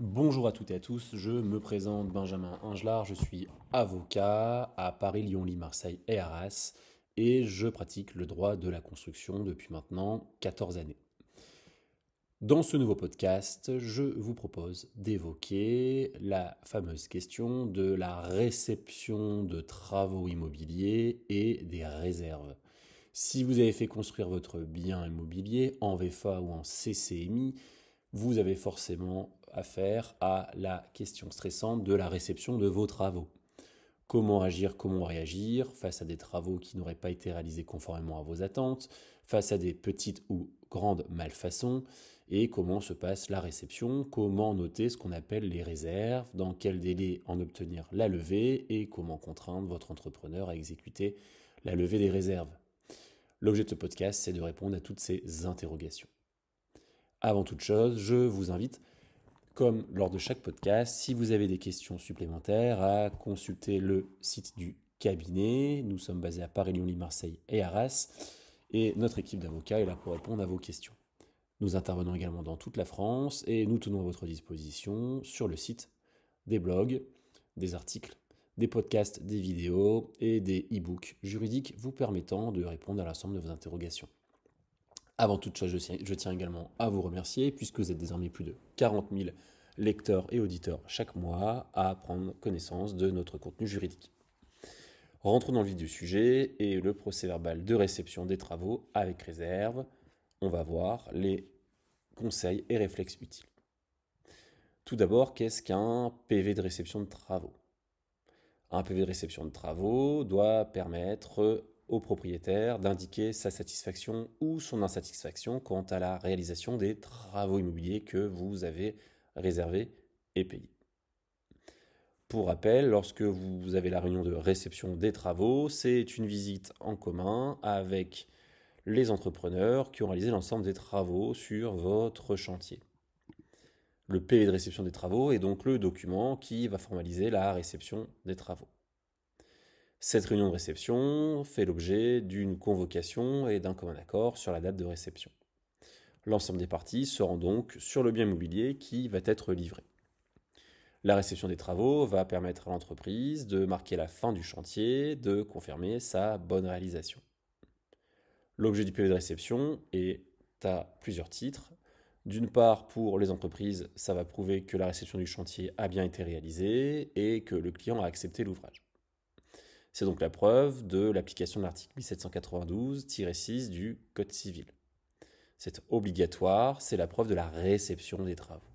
Bonjour à toutes et à tous, je me présente Benjamin Ingelard, je suis avocat à Paris, Lyon, Lille, Marseille et Arras et je pratique le droit de la construction depuis maintenant 14 années. Dans ce nouveau podcast, je vous propose d'évoquer la fameuse question de la réception de travaux immobiliers et des réserves. Si vous avez fait construire votre bien immobilier en VFA ou en CCMI, vous avez forcément affaire à la question stressante de la réception de vos travaux. Comment agir, comment réagir face à des travaux qui n'auraient pas été réalisés conformément à vos attentes, face à des petites ou grandes malfaçons, et comment se passe la réception, comment noter ce qu'on appelle les réserves, dans quel délai en obtenir la levée, et comment contraindre votre entrepreneur à exécuter la levée des réserves. L'objet de ce podcast, c'est de répondre à toutes ces interrogations. Avant toute chose, je vous invite, comme lors de chaque podcast, si vous avez des questions supplémentaires, à consulter le site du cabinet. Nous sommes basés à Paris, Lyon, Lille, Marseille et Arras. Et notre équipe d'avocats est là pour répondre à vos questions. Nous intervenons également dans toute la France et nous tenons à votre disposition sur le site des blogs, des articles, des podcasts, des vidéos et des e-books juridiques vous permettant de répondre à l'ensemble de vos interrogations. Avant toute chose, je tiens également à vous remercier puisque vous êtes désormais plus de 40 000 lecteurs et auditeurs chaque mois à prendre connaissance de notre contenu juridique. Rentrons dans le vif du sujet et le procès-verbal de réception des travaux avec réserve. On va voir les conseils et réflexes utiles. Tout d'abord, qu'est-ce qu'un PV de réception de travaux? Un PV de réception de travaux doit permettre au propriétaire d'indiquer sa satisfaction ou son insatisfaction quant à la réalisation des travaux immobiliers que vous avez réservés et payés. Pour rappel, lorsque vous avez la réunion de réception des travaux, c'est une visite en commun avec les entrepreneurs qui ont réalisé l'ensemble des travaux sur votre chantier. Le PV de réception des travaux est donc le document qui va formaliser la réception des travaux. Cette réunion de réception fait l'objet d'une convocation et d'un commun accord sur la date de réception. L'ensemble des parties se rend donc sur le bien immobilier qui va être livré. La réception des travaux va permettre à l'entreprise de marquer la fin du chantier, de confirmer sa bonne réalisation. L'objet du PV de réception est à plusieurs titres. D'une part, pour les entreprises, ça va prouver que la réception du chantier a bien été réalisée et que le client a accepté l'ouvrage. C'est donc la preuve de l'application de l'article 1792-6 du Code civil. C'est obligatoire, c'est la preuve de la réception des travaux.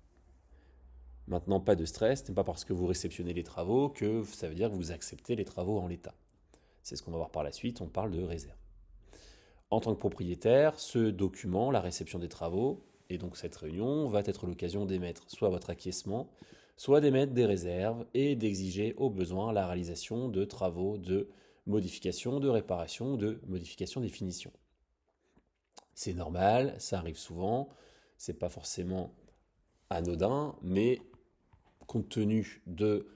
Maintenant, pas de stress, ce n'est pas parce que vous réceptionnez les travaux que ça veut dire que vous acceptez les travaux en l'état. C'est ce qu'on va voir par la suite, on parle de réserve. En tant que propriétaire, ce document, la réception des travaux, et donc cette réunion, va être l'occasion d'émettre soit votre acquiescement, soit d'émettre des réserves et d'exiger au besoin la réalisation de travaux de modification, de réparation, de modification des finitions. C'est normal, ça arrive souvent, c'est pas forcément anodin, mais compte tenu de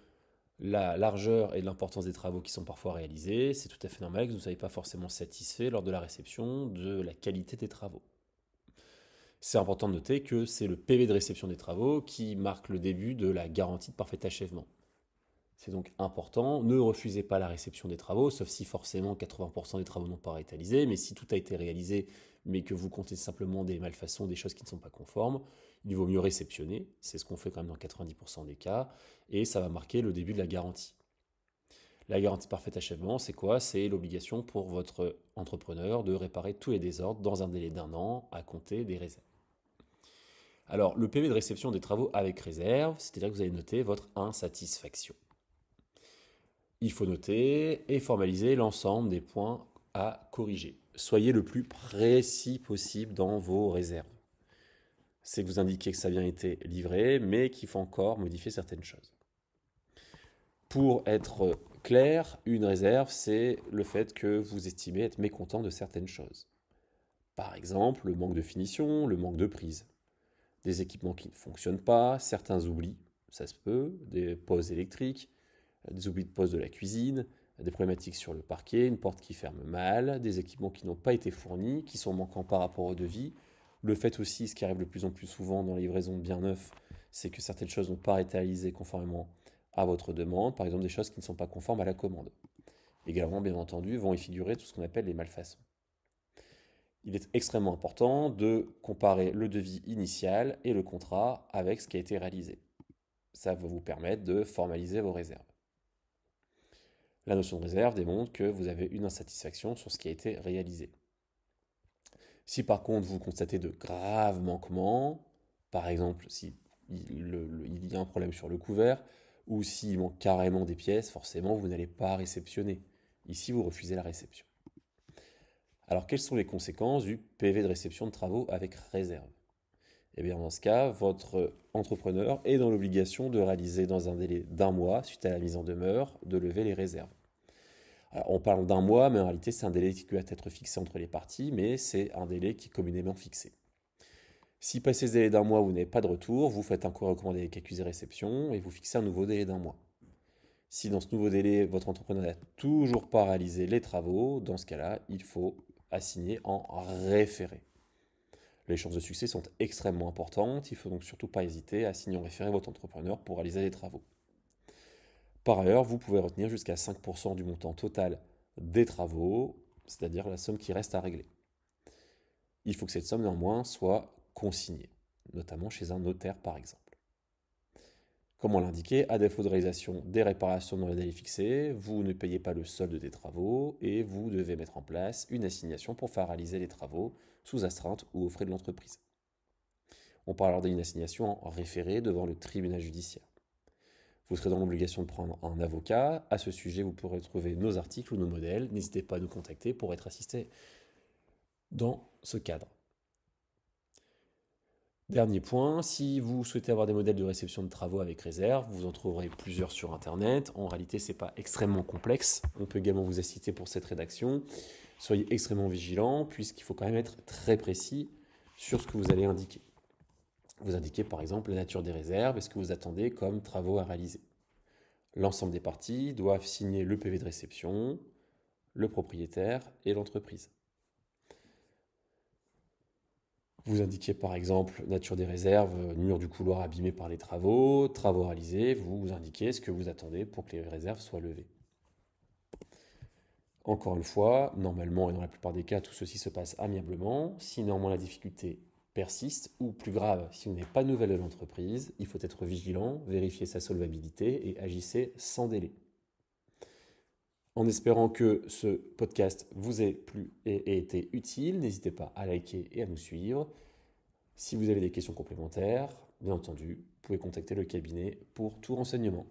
la largeur et de l'importance des travaux qui sont parfois réalisés, c'est tout à fait normal que vous ne soyez pas forcément satisfait lors de la réception de la qualité des travaux. C'est important de noter que c'est le PV de réception des travaux qui marque le début de la garantie de parfait achèvement. C'est donc important, ne refusez pas la réception des travaux, sauf si forcément 80% des travaux n'ont pas été réalisés, mais si tout a été réalisé, mais que vous comptez simplement des malfaçons, des choses qui ne sont pas conformes, il vaut mieux réceptionner, c'est ce qu'on fait quand même dans 90% des cas, et ça va marquer le début de la garantie. La garantie de parfait achèvement, c'est quoi? C'est l'obligation pour votre entrepreneur de réparer tous les désordres dans un délai d'1 an à compter des réserves. Alors, le PV de réception des travaux avec réserve, c'est-à-dire que vous allez noter votre insatisfaction. Il faut noter et formaliser l'ensemble des points à corriger. Soyez le plus précis possible dans vos réserves. C'est que vous indiquez que ça a bien été livré, mais qu'il faut encore modifier certaines choses. Pour être clair, une réserve, c'est le fait que vous estimez être mécontent de certaines choses. Par exemple, le manque de finition, le manque de prise, des équipements qui ne fonctionnent pas, certains oublis, ça se peut, des pauses électriques, des oublis de pose de la cuisine, des problématiques sur le parquet, une porte qui ferme mal, des équipements qui n'ont pas été fournis, qui sont manquants par rapport au devis. Le fait aussi, ce qui arrive de plus en plus souvent dans les livraisons de biens neufs, c'est que certaines choses n'ont pas été réalisées conformément à votre demande, par exemple des choses qui ne sont pas conformes à la commande. Également, bien entendu, vont y figurer tout ce qu'on appelle les malfaçons. Il est extrêmement important de comparer le devis initial et le contrat avec ce qui a été réalisé. Ça va vous permettre de formaliser vos réserves. La notion de réserve démontre que vous avez une insatisfaction sur ce qui a été réalisé. Si par contre vous constatez de graves manquements, par exemple si il y a un problème sur le couvert, ou s'il manque carrément des pièces, forcément vous n'allez pas réceptionner. Ici, vous refusez la réception. Alors, quelles sont les conséquences du PV de réception de travaux avec réserve? Eh bien, dans ce cas, votre entrepreneur est dans l'obligation de réaliser dans un délai d'un mois, suite à la mise en demeure, de lever les réserves. Alors, on parle d'un mois, mais en réalité, c'est un délai qui doit être fixé entre les parties, mais c'est un délai qui est communément fixé. Si passé ce délai d'un mois, vous n'avez pas de retour, vous faites un courrier recommandé avec accusé réception et vous fixez un nouveau délai d'un mois. Si dans ce nouveau délai, votre entrepreneur n'a toujours pas réalisé les travaux, dans ce cas-là, il faut assigner en référé. Les chances de succès sont extrêmement importantes, il ne faut donc surtout pas hésiter à assigner en référé votre entrepreneur pour réaliser les travaux. Par ailleurs, vous pouvez retenir jusqu'à 5% du montant total des travaux, c'est-à-dire la somme qui reste à régler. Il faut que cette somme néanmoins soit consignée, notamment chez un notaire par exemple. Comme on l'indiquait, à défaut de réalisation des réparations dans les délais fixés, vous ne payez pas le solde des travaux et vous devez mettre en place une assignation pour faire réaliser les travaux sous astreinte ou aux frais de l'entreprise. On parle alors d'une assignation en référé devant le tribunal judiciaire. Vous serez dans l'obligation de prendre un avocat. À ce sujet, vous pourrez trouver nos articles ou nos modèles. N'hésitez pas à nous contacter pour être assisté dans ce cadre. Dernier point, si vous souhaitez avoir des modèles de réception de travaux avec réserve, vous en trouverez plusieurs sur Internet. En réalité, ce n'est pas extrêmement complexe. On peut également vous assister pour cette rédaction. Soyez extrêmement vigilants, puisqu'il faut quand même être très précis sur ce que vous allez indiquer. Vous indiquez par exemple la nature des réserves et ce que vous attendez comme travaux à réaliser. L'ensemble des parties doivent signer le PV de réception, le propriétaire et l'entreprise. Vous indiquez par exemple nature des réserves, mur du couloir abîmé par les travaux, travaux réalisés, vous indiquez ce que vous attendez pour que les réserves soient levées. Encore une fois, normalement et dans la plupart des cas, tout ceci se passe amiablement. Si néanmoins la difficulté persiste, ou plus grave, si vous n'avez pas de nouvelles de l'entreprise, il faut être vigilant, vérifier sa solvabilité et agissez sans délai. En espérant que ce podcast vous ait plu et ait été utile, n'hésitez pas à liker et à nous suivre. Si vous avez des questions complémentaires, bien entendu, vous pouvez contacter le cabinet pour tout renseignement.